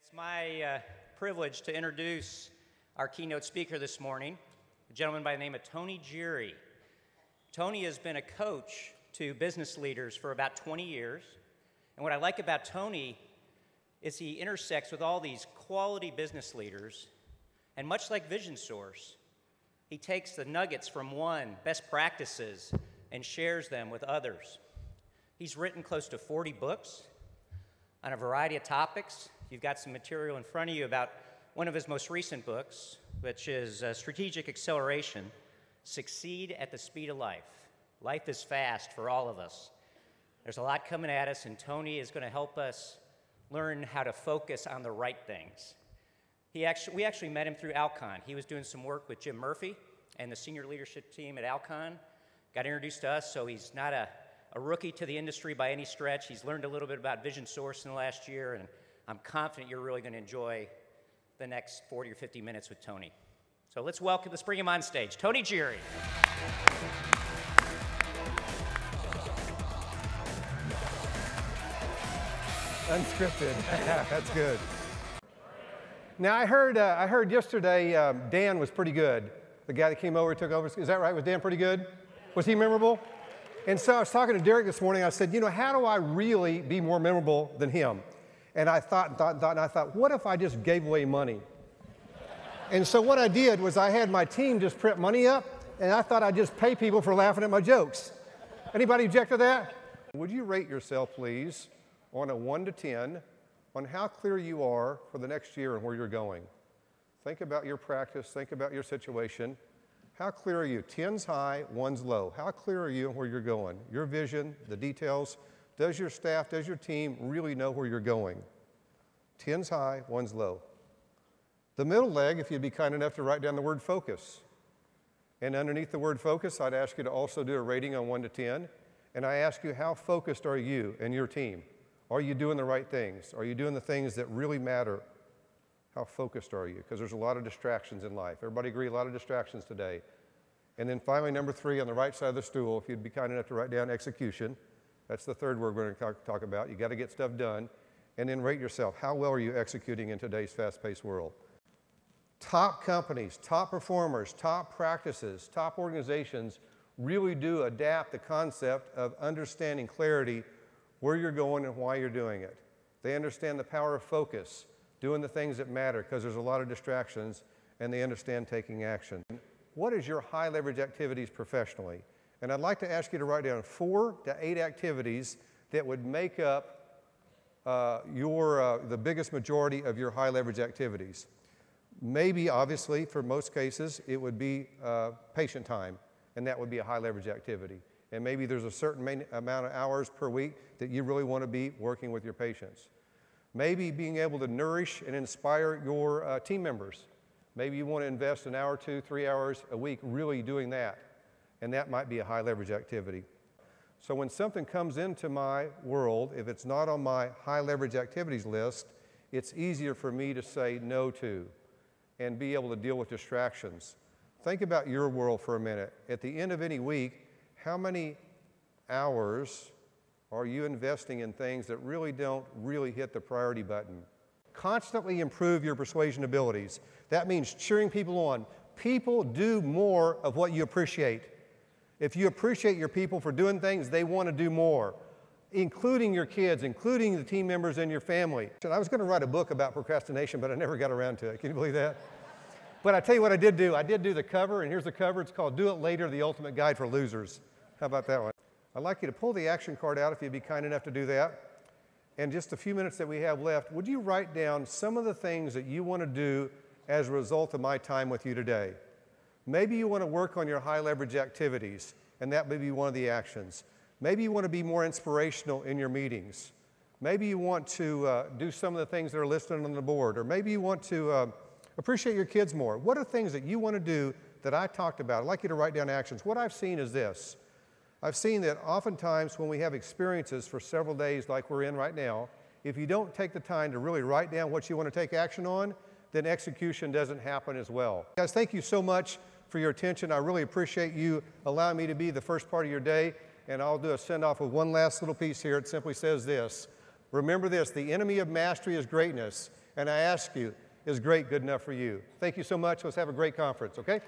It's my privilege to introduce our keynote speaker this morning, a gentleman by the name of Tony Jeary. Tony has been a coach to business leaders for about 20 years. And what I like about Tony is he intersects with all these quality business leaders. And much like Vision Source, he takes the nuggets from one, best practices, and shares them with others. He's written close to 40 books on a variety of topics. You've got some material in front of you about one of his most recent books, which is Strategic Acceleration, Succeed at the Speed of Life. Life is fast for all of us. There's a lot coming at us, and Tony is going to help us learn how to focus on the right things. We actually met him through Alcon. He was doing some work with Jim Murphy and the senior leadership team at Alcon. Got introduced to us, so he's not a rookie to the industry by any stretch. He's learned a little bit about Vision Source in the last year, and I'm confident you're really going to enjoy the next 40 or 50 minutes with Tony. So let's bring him on stage. Tony Jeary. Unscripted. That's good. Now I heard yesterday Dan was pretty good. The guy that came over, took over. Is that right? Was Dan pretty good? Was he memorable? And so I was talking to Derek this morning. I said, you know, how do I really be more memorable than him? And I thought, what if I just gave away money? And so what I did was I had my team just print money up, and I thought I'd just pay people for laughing at my jokes. Anybody object to that? Would you rate yourself, please, on a 1 to 10, on how clear you are for the next year and where you're going? Think about your practice, think about your situation. How clear are you? 10's high, 1's low. How clear are you on where you're going? Your vision, the details. Does your staff, does your team really know where you're going? 10's high, 1's low. The middle leg, if you'd be kind enough to write down the word focus. And underneath the word focus, I'd ask you to also do a rating on 1 to 10. And I ask you, how focused are you and your team? Are you doing the right things? Are you doing the things that really matter? How focused are you? Because there's a lot of distractions in life. Everybody agree, a lot of distractions today. And then finally, number 3, on the right side of the stool, if you'd be kind enough to write down execution. That's the third word we're going to talk about. You got to get stuff done. And then rate yourself. How well are you executing in today's fast-paced world? Top companies, top performers, top practices, top organizations really do adapt the concept of understanding clarity, where you're going and why you're doing it. They understand the power of focus, doing the things that matter, because there's a lot of distractions, and they understand taking action. What is your high leverage activities professionally? And I'd like to ask you to write down 4 to 8 activities that would make up the biggest majority of your high leverage activities. Maybe, obviously, for most cases, it would be patient time, and that would be a high leverage activity. And maybe there's a certain amount of hours per week that you really want to be working with your patients. Maybe being able to nourish and inspire your team members. Maybe you want to invest an hour, 2, 3 hours a week really doing that. And that might be a high leverage activity. So when something comes into my world, if it's not on my high leverage activities list, it's easier for me to say no to and be able to deal with distractions. Think about your world for a minute. At the end of any week, how many hours are you investing in things that really don't hit the priority button? Constantly improve your persuasion abilities. That means cheering people on. People do more of what you appreciate. If you appreciate your people for doing things, they want to do more, including your kids, including the team members in your family. And I was going to write a book about procrastination, but I never got around to it. Can you believe that? But I tell you what I did do. I did do the cover, and here's the cover. It's called Do It Later, The Ultimate Guide for Losers. How about that one? I'd like you to pull the action card out if you'd be kind enough to do that. And just a few minutes that we have left, would you write down some of the things that you want to do as a result of my time with you today? Maybe you want to work on your high leverage activities, and that may be one of the actions. Maybe you want to be more inspirational in your meetings. Maybe you want to do some of the things that are listed on the board, or maybe you want to appreciate your kids more. What are things that you want to do that I talked about? I'd like you to write down actions. What I've seen is this. I've seen that oftentimes when we have experiences for several days like we're in right now, if you don't take the time to really write down what you want to take action on, then execution doesn't happen as well. Guys, thank you so much for your attention. I really appreciate you allowing me to be the first part of your day, and I'll do a send-off with one last little piece here. It simply says this. Remember this, the enemy of mastery is greatness, And I ask you, is great good enough for you? Thank you so much. Let's have a great conference, okay?